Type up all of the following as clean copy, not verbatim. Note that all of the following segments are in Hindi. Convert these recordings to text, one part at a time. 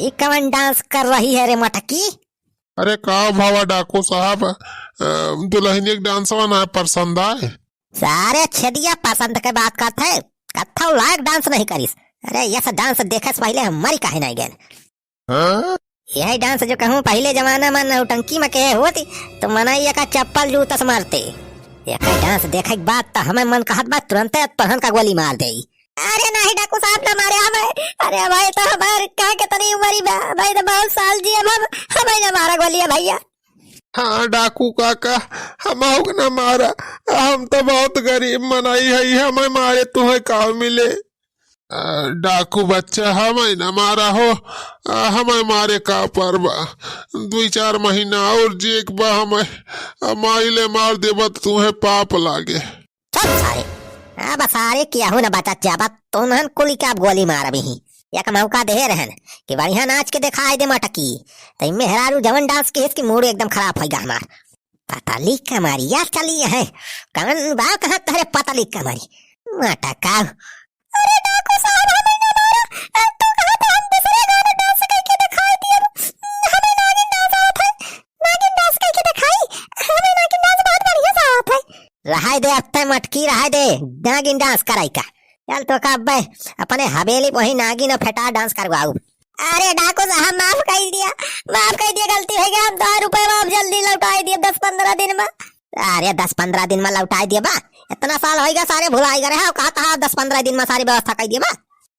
ये कौन डांस कर रही है रे मटकी? अरे का भावा डाकू साहब, दुल्हन एक डांसवा ना पसंद आए। सारे छेदिया पसंद के बात करते कत्था लायक डांस नहीं करीस। अरे ये सब डांस देखे से पहले हमारी काहे नहीं गए। हाँ? यही डांस जो कहूँ पहले जमाना में नौटंकी में कहे होती तो मनाइया का चप्पल जूता से मारते। ये डांस देखे के बाद तो हमें मन कहत बा तुरंत पहन का गोली मार दे। अरे नहीं डाकू साहब ना मारे हमें। अरे भाई तो हमारे कहा के तनी उमरी भाई तो बहुत साल जी अब हमें ना मारा गोली है भैया। हाँ डाकू काका, हम न मारा, हम तो बहुत गरीब मनाई है, हमें मारे तुम्हें का मिले। डाकू बच्चा हमें न मारा हो, हमें मारे का परबा 2-4 महीना और जेक बा हमें माइले मार देबा तुम्हें पाप लागे। चल सारे अब सारे किया हो ना बचा जाबा तुमहन कुल क्या गोली मार भी एक मौका दे रहन कि बढ़िया नाच के दिखाई दे मटकी। तई मेहरारू जवन डांस के इसकी मूड एकदम खराब होगा हमार। पताली कमारी यार चली है कौन बा कहां तहरे पताली कमारी मटका। अरे डाकू साहब हमें ना मारो तू कहां था हम दूसरे गाने डांस करके दिखाई दिया हमें नागिन डांस आता है। नागिन डांस करके दिखाई हमें नागिन डांस बहुत बढ़िया सा आता है। रहाई दे अब तक मटकी रहाई दे नागिन डांस कराई का। चल तो कब अपने हवेली वही नागिन और फेटा डांस करवाऊ। अरे डाकू साहब माफ कर दिया गलती हो गया। हम 10 रुपए आप जल्दी लौटाई दिए 10-15 दिन में। अरे 10-15 दिन में लौटाई दिए बा इतना साल होगा सारे भुलाई गए हो कहा था 10-15 दिन में सारी व्यवस्था कर दिए बा।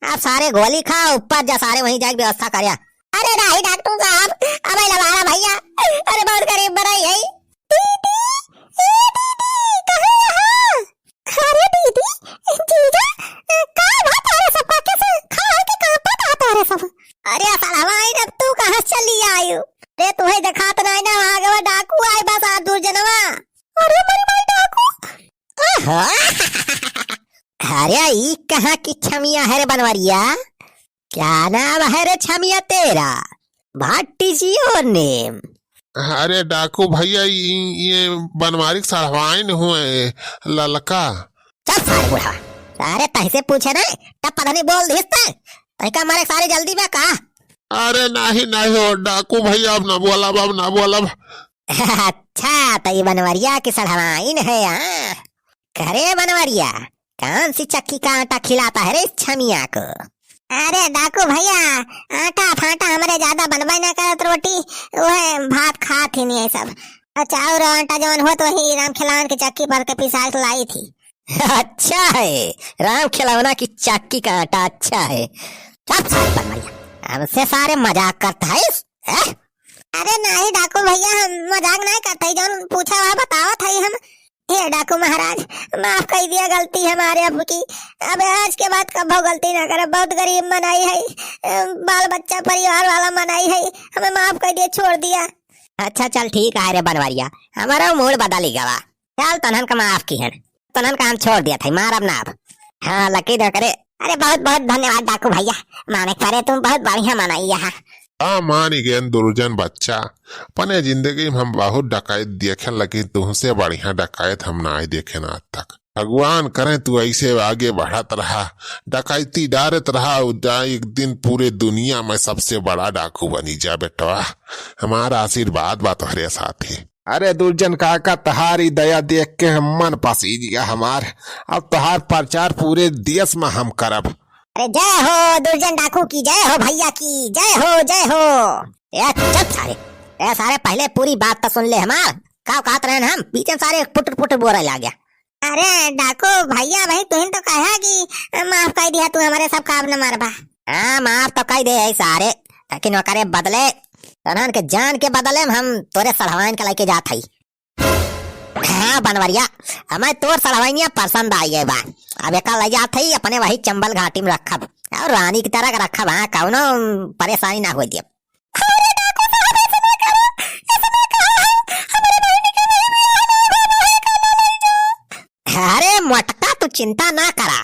आप सारे गोली खा ऊपर जा सारे वहीं जाके व्यवस्था कर। अरे नहीं डॉक्टर साहब अब लगा भैया। अरे बहुत गरीब बनाई है। अरे दीदी जीजा का बात आ रहा सब कैसे खा के कहां पता आता रहा सब। अरे सलामाई अब तू कहां चली आई रे तुम्हें दिखात नहीं ना आगे डाकू आई बस आ दूर जनवा। अरे मरी डाकू अरे ई कहां की छमिया है रे बनवरिया? क्या नाम है रे छमिया तेरा? What is your name? अरे डाकू भैया ये बनवारी सड़वाइन हुए ललका। चल सारे बुढ़ा सारे तैसे पूछे ना तब पता नहीं बोल दिस तैका मारे सारे जल्दी में का। अरे नहीं हो डाकू भैया अब ना बोला अब ना बोला। अच्छा तो ये बनवरिया की सड़वाइन है। करे बनवरिया कौन सी चक्की का आटा खिलाता है रे इस छमिया को? अरे डाकू भैया आटा फाटा हमारे ज्यादा बनवाई ना करत रोटी वह भात खात ही नहीं है सब। चाउर आटा जवन हो तो ही राम खिलावन की चक्की पर के पिसा के लाई थी। अच्छा है राम खिलौना की चक्की का आटा अच्छा है। सब सारे बनवरिया हमसे सारे मजाक करता है। अरे नहीं डाकू भैया हम मजाक नहीं करते जौन पूछा वह बताओ था हम। हे डाकू महाराज माफ कर दिया गलती हमारे अब की। अब आज के बाद कभी गलती ना करे। बहुत गरीब मनाई है बाल बच्चा परिवार वाला मनाई है हमें माफ कर दिया छोड़ दिया। अच्छा चल ठीक है रे बनवरिया हमारा मूड बदली गवा। चल तनहन का माफ की है तनहन का हम छोड़ दिया था मार अब ना अब। हाँ लकी दो करे। अरे बहुत बहुत धन्यवाद डाकू भैया माने करे तुम बहुत बढ़िया मनाई यहाँ। मानी गेन दुर्जन बच्चा अपने जिंदगी में हम बहुत डकायत देखे लगी तुमसे बढ़िया डकायत हम ना देखे ना आज तक। भगवान करे तू ऐसे आगे बढ़त रहा डकैती डारत रहा एक दिन पूरे दुनिया में सबसे बड़ा डाकू बनी जा बेटवा। हमारा आशीर्वाद बा तुम्हारे साथ ही। अरे दुर्जन काका तहारी दया देख के मन पसीज गया हमार। अब तहार प्रचार पूरे देश में हम करब। अरे जय हो दुर्जन डाकू की जय हो भैया की जय हो जय हो। चुप सारे पहले पूरी बात तो सुन ले हमार का कहत रहे हम पीछे सारे पुट पुट बोरा ला गया। अरे डाकू भैया भाई तुम तो कहा कि माफ कर दिया तू हमारे सब काम न मारबा। हाँ माफ तो कर दे सारे लेकिन करे बदले तनहन के जान के बदले हम तोरे सड़वाइन के लेके जात हई। हाँ बनवरिया हमें तोर सड़वाइनिया पसंद आई है बा। अब एक ले जात हई अपने वही चंबल घाटी में रखब और रानी की तरह रखब। हाँ कौनो परेशानी ना हो दिए। अरे मोटका तू चिंता ना करा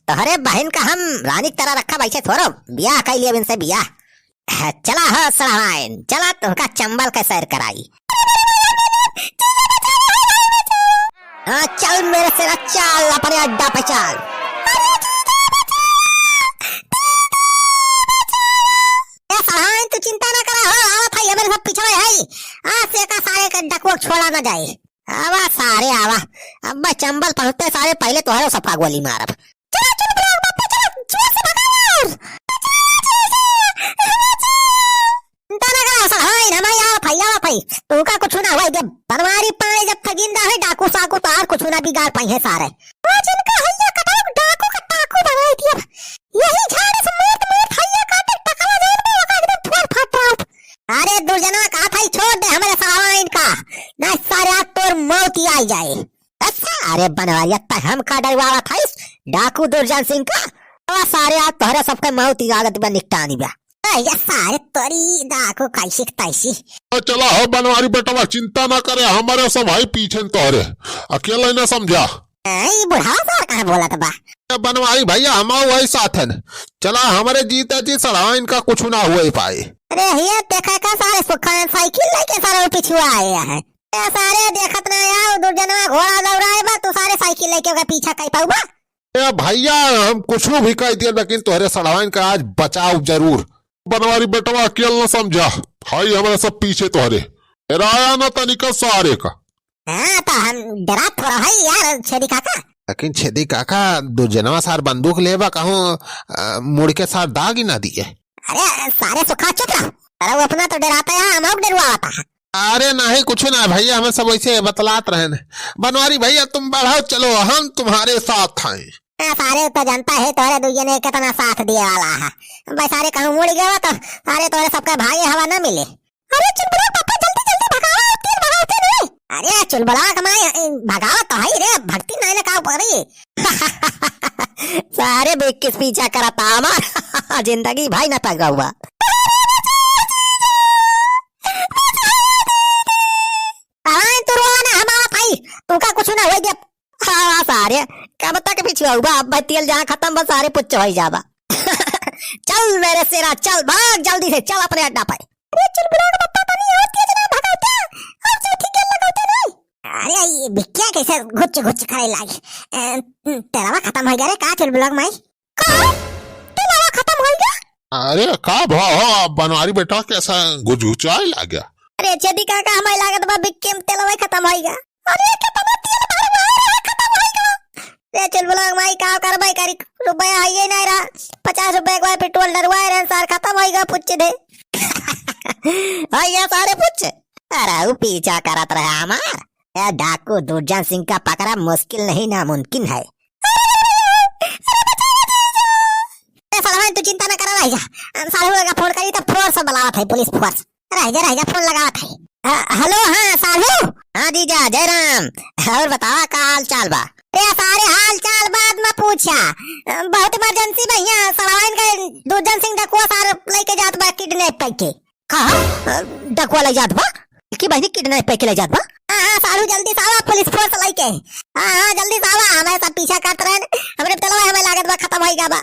तोहरे बहन का हम रानी की तरह रखब ऐसे थोड़ा ब्याह कर लिया इनसे ब्याह। चला हो सड़वाइन चला तुमका चंबल का सैर कराई। हाँ चल मेरे से चल अपने अड्डा पे चल। छोड़ा ना जाए। आवा सारे आवा, अब मैं चंबल पहुंचते सारे पहले तो है सबका गोली मारब। चलो चलो ब्लॉक बापा, चलो जोर से भगाओ। तना करा सा हाय ना मैं यार भैया भाई तू का कुछ ना हुआ जब बनवारी पाए जब ठगिंदा है डाकू साकू तार कुछ ना बिगाड़ पाई है सारे। आज इनका हैया कटा डाकू का टाकू बनाई थी, अब यही झाड़े से मार मार हैया काटे टकला जेल में लगा एकदम फोड़ फाट रहा। अरे दुर्जना कहा था छोड़ दे हमारे सारा इनका, ना सारे आज तोर मौत ही आई जाए। अच्छा अरे बनवारिया तक हम का डरवावा था इस डाकू दुर्जन सिंह का, और सारे आज तोहरे सबके मौत ही आगत में निपटानी बा। ये सारे तोरी डाकू कैसी तैसी। चला हो बनवारी बेटवा, चिंता ना करे, हमारे सब भाई पीछे तोरे, अकेला ना समझा। ये बुढ़ा सा कहाँ बोला था बा? बनवारी भैया हम वही साथ है, चला हमारे जीते जी सड़ा इनका कुछ ना हुआ ही पाए। अरे ये देखा का सारे सुखान साइकिल लेके सारे पिछुआ आए हैं, सारे देखत ना यार दुर्जनवा घोड़ा दौड़ाए बा तू सारे साइकिल लेके ओके पीछा कई पाऊबा। भैया हम कुछ भी कह दिया लेकिन तोहरे सड़ाइन का आज बचाव जरूर। बनवारी बेटवा अकेला ना समझा, भाई हमारे सब पीछे तोहरे, राया ना तनिका सारे का। हाँ तो हम डरा थोड़ा है यार छेदी काका। लेकिन छेदी काका दुर्जनवा सार बंदूक लेवा कहूँ मुड़ के सार दाग ही ना दिए। अरे सारे सुखा चुप रहो, अरे वो अपना तो डराता है हम डरवाता है। अरे नहीं कुछ ना भैया, हमें सब वैसे बतलात रहे न। बनवारी भैया तुम बढ़ाओ, चलो हम तुम्हारे साथ हैं। सारे तो जनता है तोरे दुनिया ने कितना साथ दिया वाला है, भाई सारे कहूँ मुड़ गए तो सारे तोरे सबका भागे हवा न मिले। अरे चुलबुला पापा जल्दी जल्दी भगाओ, तीर भगाओ नहीं। अरे चुलबुला कमाए भगाओ तो है रे, भक्ति नहीं ना का पड़ी। सारे बेग किस पीछा करता हमारा जिंदगी भाई न पगा हुआ। तुका कुछ ना हो गया। हाँ सारे कब तक पीछे हुआ, अब तेल जहाँ खत्म बस सारे पुच्छ हो जाबा। चल मेरे सेरा चल, भाग जल्दी से चल अपने अड्डा पर। अरे चल बुलाओ पप्पा तो नहीं होती है ना भगाते अब जो ठीक है लगाते नहीं। अरे ये बिक्किया कैसे घुच घुच खाए लागे। तेरा खत्म हो गया रे का चल बुलाओ माई का तेरा खत्म हो गया। अरे का भाव बनवारी बेटा कैसा गुजगुचाए ला गया। अरे चेदी काका हमें लागत बा बिक्की में तेल खत्म हो गया। अरे कितना तेल भरवा खत्म हो गया। रे चल बुलाओ माई का करबाई करी रुपया है ये नहीं रहा, 50 रुपए का पेट्रोल डरवाए रे सार खत्म हो गया पुच्छ दे। भैया सारे पुच्छ अरे वो पीछा करत रहे हमार, ये डाकू दुर्जन सिंह का पकड़ा मुश्किल नहीं नामुमकिन है। तू चिंता न कर, रह जा हम सारे का फोन करी तो फोर्स बुलावत है, पुलिस फोर्स। रह जा फोन लगावत है। हेलो हाँ सालू। हाँ जीजा जय राम, और बतावा का हाल चाल बा। ये सारे हाल चाल बाद में पूछा, बहुत इमरजेंसी भैया सवाइन का दुर्जन सिंह डकुआ सारे लेके जात बा किडनैप करके। कहा डकुआ ले जात बा की बहनी किडनैप करके ले जात बा। हाँ सालू जल्दी सावा पुलिस फोर्स लेके। हाँ जल्दी सावा, हमें सब पीछा करते रहे, हमरे चलो हमें लागत बा खत्म हो गया बा।